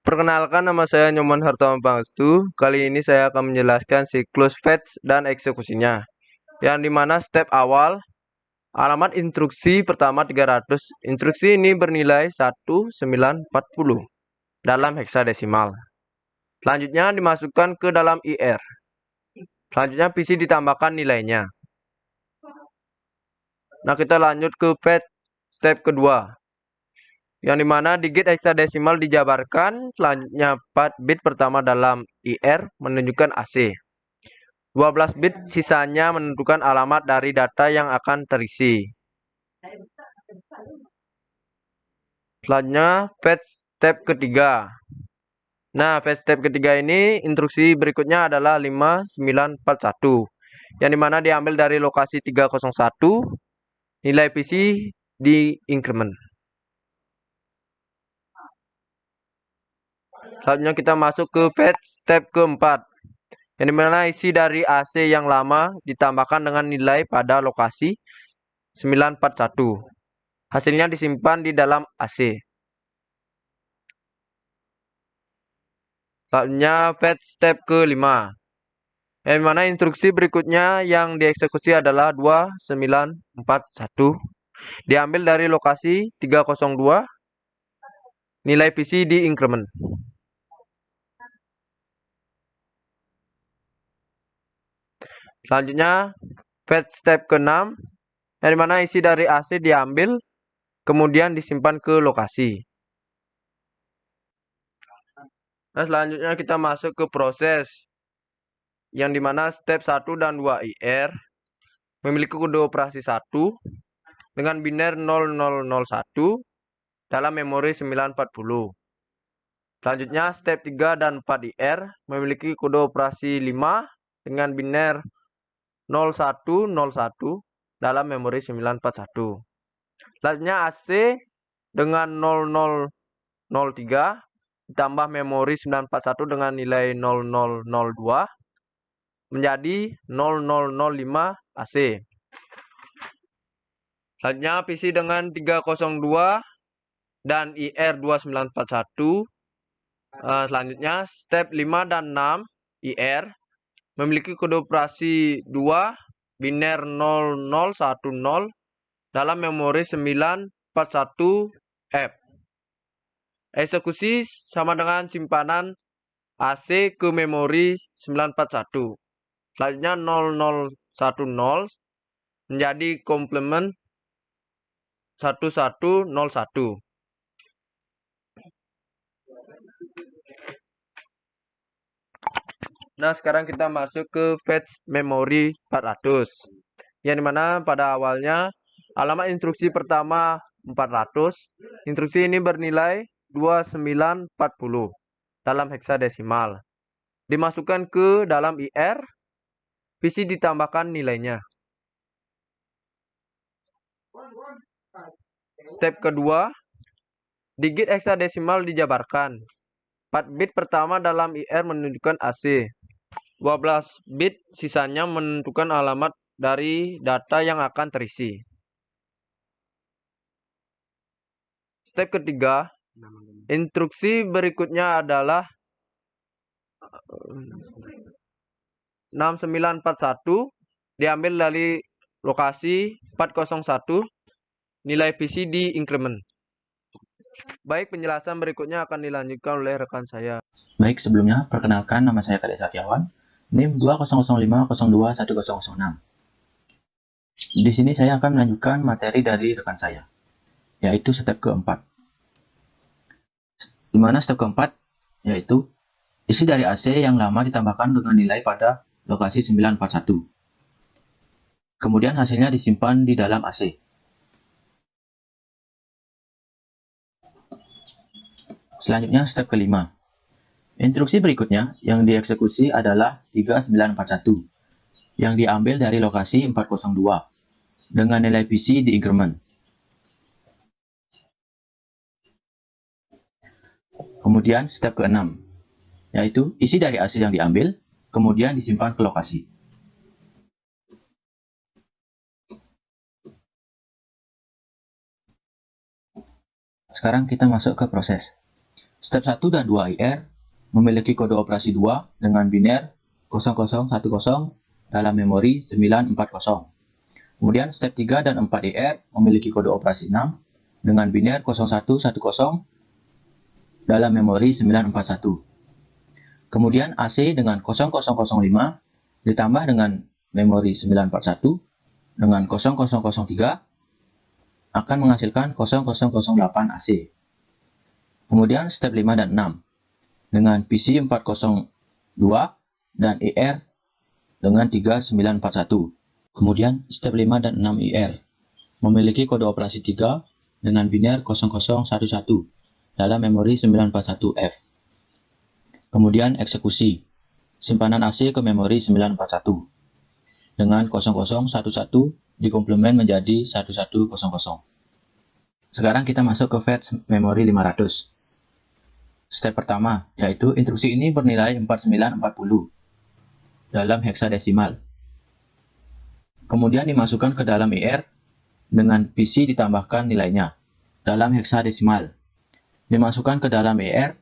Perkenalkan, nama saya Nyoman Hartawan Pangestu. Kali ini saya akan menjelaskan siklus fetch dan eksekusinya. Yang dimana step awal, alamat instruksi pertama 300. Instruksi ini bernilai 1940 dalam heksadesimal. Selanjutnya dimasukkan ke dalam IR. Selanjutnya PC ditambahkan nilainya. Nah, kita lanjut ke fetch step kedua, yang dimana digit heksadesimal dijabarkan. Selanjutnya 4 bit pertama dalam IR menunjukkan AC. 12 bit sisanya menentukan alamat dari data yang akan terisi. Selanjutnya fetch step ketiga. Nah, fetch step ketiga ini instruksi berikutnya adalah 5941, yang dimana diambil dari lokasi 301, nilai PC di increment. Selanjutnya kita masuk ke fetch step keempat, yang dimana isi dari AC yang lama ditambahkan dengan nilai pada lokasi 941. Hasilnya disimpan di dalam AC. Selanjutnya fetch step kelima, yang mana instruksi berikutnya yang dieksekusi adalah 2941. Diambil dari lokasi 302, nilai PC di increment. Selanjutnya fetch step ke-6, yang mana isi dari AC diambil kemudian disimpan ke lokasi. Nah, selanjutnya kita masuk ke proses, yang dimana step 1 dan 2 IR memiliki kode operasi 1 dengan biner 0001 dalam memori 940. Selanjutnya step 3 dan 4 IR memiliki kode operasi 5 dengan biner 0101 dalam memori 941. Selanjutnya AC dengan 0003 ditambah memori 941 dengan nilai 0002 menjadi 0005 AC. Selanjutnya PC dengan 302 dan IR 2941. Selanjutnya step 5 dan 6 IR memiliki kode operasi 2 biner 0010 dalam memori 941F. Eksekusi sama dengan simpanan AC ke memori 941. Selanjutnya 0010 menjadi komplement 1101. Nah, sekarang kita masuk ke fetch memori 400. Yang dimana pada awalnya alamat instruksi pertama 400. Instruksi ini bernilai 2940 dalam heksadesimal. Dimasukkan ke dalam IR, PC ditambahkan nilainya. Step kedua, digit heksadesimal dijabarkan. 4 bit pertama dalam IR menunjukkan AC. 12 bit sisanya menentukan alamat dari data yang akan terisi. Step ketiga, instruksi berikutnya adalah 6941 diambil dari lokasi 401, nilai PC di increment. Baik, penjelasan berikutnya akan dilanjutkan oleh rekan saya. Baik, sebelumnya perkenalkan, nama saya Kadek Satyawan, NIM 2005021006. Di sini saya akan melanjutkan materi dari rekan saya, yaitu step keempat. Di mana step keempat yaitu isi dari AC yang lama ditambahkan dengan nilai pada lokasi 941. Kemudian hasilnya disimpan di dalam AC. Selanjutnya step kelima. Instruksi berikutnya yang dieksekusi adalah 3941 yang diambil dari lokasi 402 dengan nilai PC di increment. Kemudian step ke-6 yaitu isi dari AC yang diambil kemudian disimpan ke lokasi. Sekarang kita masuk ke proses. Step 1 dan 2 IR memiliki kode operasi 2 dengan biner 0010 dalam memori 940. Kemudian step 3 dan 4 IR memiliki kode operasi 6 dengan biner 0110 dalam memori 941. Kemudian AC dengan 0005 ditambah dengan memori 941 dengan 0003 akan menghasilkan 0008 AC. Kemudian step 5 dan 6 dengan PC 402 dan IR dengan 3941. Kemudian step 5 dan 6 IR memiliki kode operasi 3 dengan biner 0011 dalam memori 941F. Kemudian eksekusi simpanan AC ke memori 941 dengan 0011 dikomplement menjadi 1100. Sekarang kita masuk ke fetch memori 500. Step pertama, yaitu instruksi ini bernilai 4940 dalam heksadesimal. Kemudian dimasukkan ke dalam IR dengan PC ditambahkan nilainya dalam heksadesimal. Dimasukkan ke dalam IR,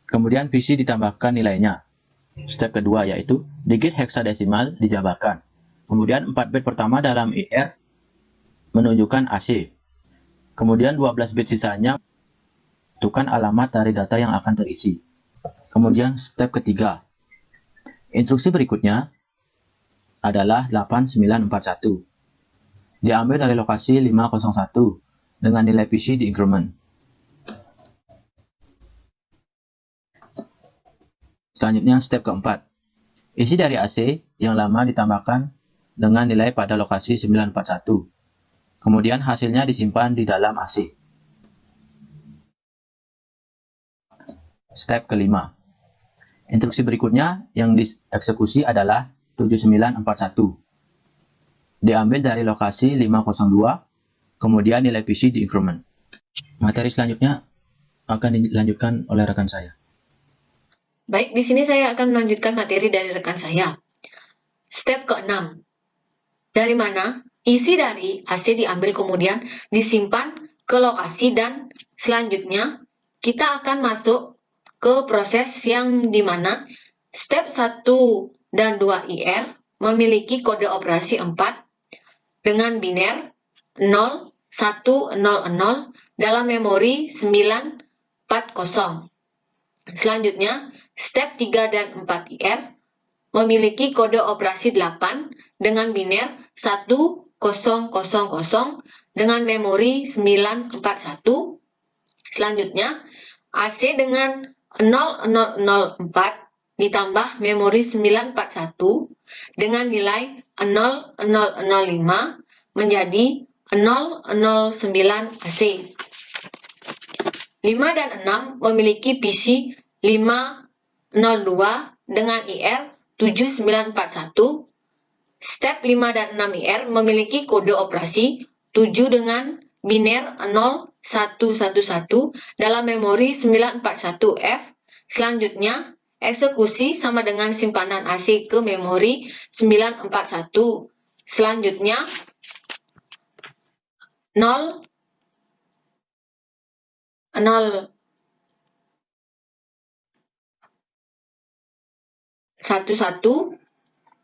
kemudian PC ditambahkan nilainya. Step kedua, yaitu digit heksadesimal dijabarkan. Kemudian 4 bit pertama dalam IR menunjukkan AC. Kemudian 12 bit sisanya tentukan alamat dari data yang akan terisi. Kemudian step ketiga. Instruksi berikutnya adalah 8941. Diambil dari lokasi 501 dengan nilai PC di increment. Selanjutnya step keempat. Isi dari AC yang lama ditambahkan dengan nilai pada lokasi 941. Kemudian hasilnya disimpan di dalam AC. Step kelima. Instruksi berikutnya yang dieksekusi adalah 7941. Diambil dari lokasi 502, kemudian nilai PC di increment. Materi selanjutnya akan dilanjutkan oleh rekan saya. Baik, di sini saya akan melanjutkan materi dari rekan saya. Step ke-6. Dari mana isi dari AC diambil kemudian disimpan ke lokasi, dan selanjutnya kita akan masuk ke proses yang dimana step 1 dan 2 IR memiliki kode operasi 4 dengan biner 0100 dalam memori 940. Selanjutnya, step 3 dan 4 IR memiliki kode operasi 8 dengan biner 1000 dengan memori 941. Selanjutnya, AC dengan 0004 ditambah memori 941 dengan nilai 0005 menjadi 009 AC. 5 dan 6 memiliki PC 502 dengan IR 7941. Step 5 dan 6 IR memiliki kode operasi 7 dengan biner 0111 dalam memori 941F. Selanjutnya, eksekusi sama dengan simpanan AC ke memori 941. Selanjutnya, 0 11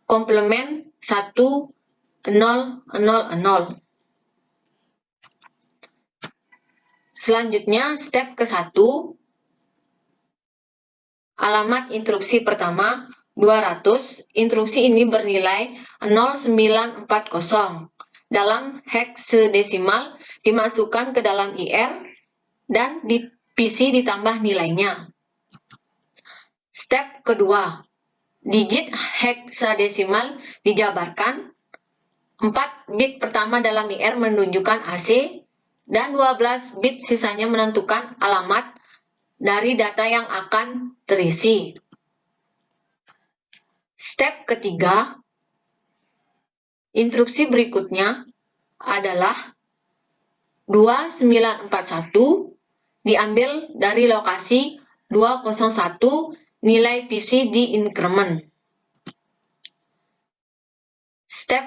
komplement 1000. Selanjutnya, step ke-1, alamat instruksi pertama 200. Instruksi ini bernilai 0940. Dalam heksadesimal dimasukkan ke dalam IR dan di PC ditambah nilainya. Step kedua, digit heksadesimal dijabarkan. 4 bit pertama dalam IR menunjukkan AC dan 12 bit sisanya menentukan alamat dari data yang akan terisi. Step ketiga, instruksi berikutnya adalah 2941 diambil dari lokasi 201, nilai PC di increment. Step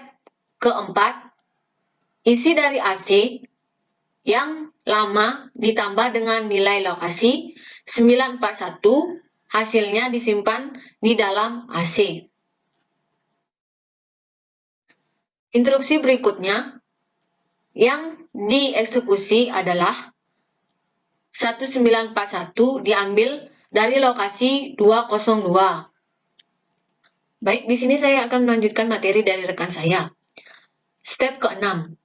keempat, isi dari AC yang lama ditambah dengan nilai lokasi 941, hasilnya disimpan di dalam AC. Instruksi berikutnya yang dieksekusi adalah 1941 diambil dari lokasi 202. Baik, di sini saya akan melanjutkan materi dari rekan saya. Step ke-6.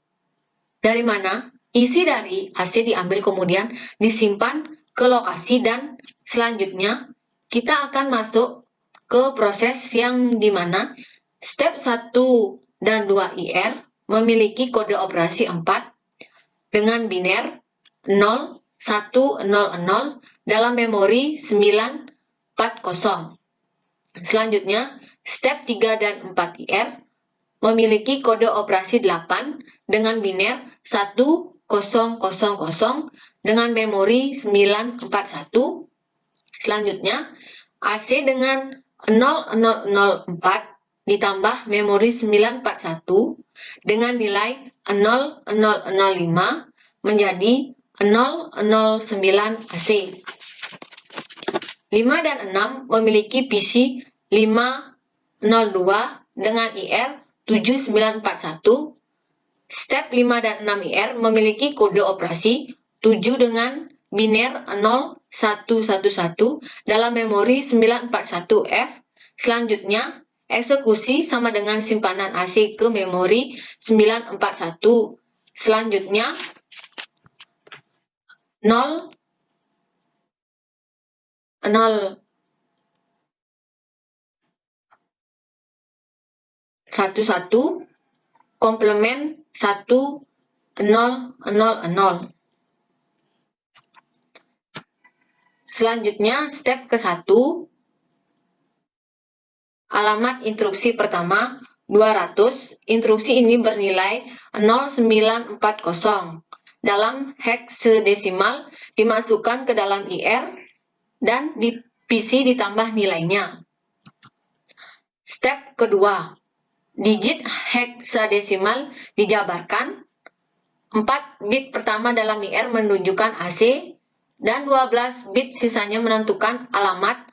Dari mana isi dari AC diambil kemudian disimpan ke lokasi dan selanjutnya kita akan masuk ke proses yang dimana step 1 dan 2 IR memiliki kode operasi 4 dengan biner 0, 1, 0, 0 dalam memori 940. Selanjutnya, step 3 dan 4 IR memiliki kode operasi 8 dengan biner 1000 dengan memori 941. Selanjutnya, AC dengan 0004 ditambah memori 941 dengan nilai 0005 menjadi 009 AC. 5 dan 6 memiliki PC 502 dengan IR 7941. Step 5 dan 6 IR memiliki kode operasi 7 dengan biner 0111 dalam memori 941F. Selanjutnya, eksekusi sama dengan simpanan AC ke memori 941. Selanjutnya, 0, 0, 11, komplement 1, 0, 0, 0. Selanjutnya, step ke-1, alamat instruksi pertama 200, instruksi ini bernilai 0940. Dalam heksadesimal dimasukkan ke dalam IR dan di PC ditambah nilainya. Step kedua, digit heksadesimal dijabarkan. 4 bit pertama dalam IR menunjukkan AC dan 12 bit sisanya menentukan alamat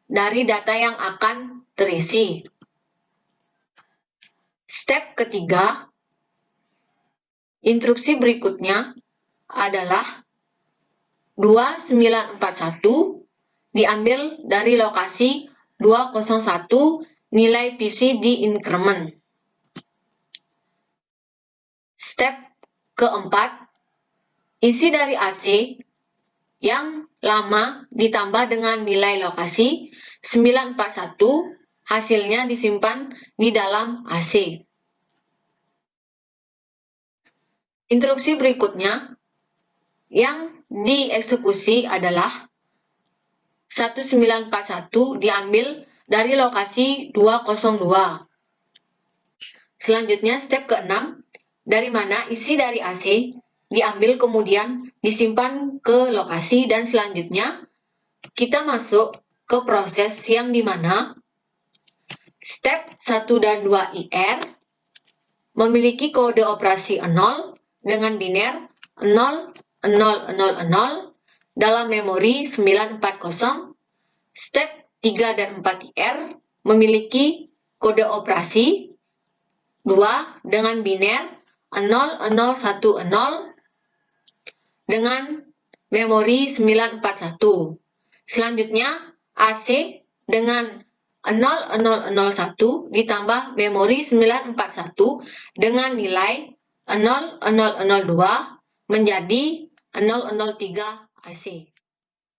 dari data yang akan terisi. Step ketiga, instruksi berikutnya adalah 2941 diambil dari lokasi 201 nilai PC di increment. Step keempat, isi dari AC yang lama ditambah dengan nilai lokasi 941, hasilnya disimpan di dalam AC. Instruksi berikutnya yang dieksekusi adalah 1941 diambil dari lokasi 202. Selanjutnya step ke-6, dari mana isi dari AC diambil kemudian disimpan ke lokasi dan selanjutnya kita masuk ke proses yang dimana step 1 dan 2 IR memiliki kode operasi 0 dengan biner 0, 0, 0, 0 dalam memori 940. Step 3 dan 4 IR memiliki kode operasi 2 dengan biner 0010 dengan memori 941. Selanjutnya AC dengan 0001 ditambah memori 941 dengan nilai 0002 menjadi 003 AC.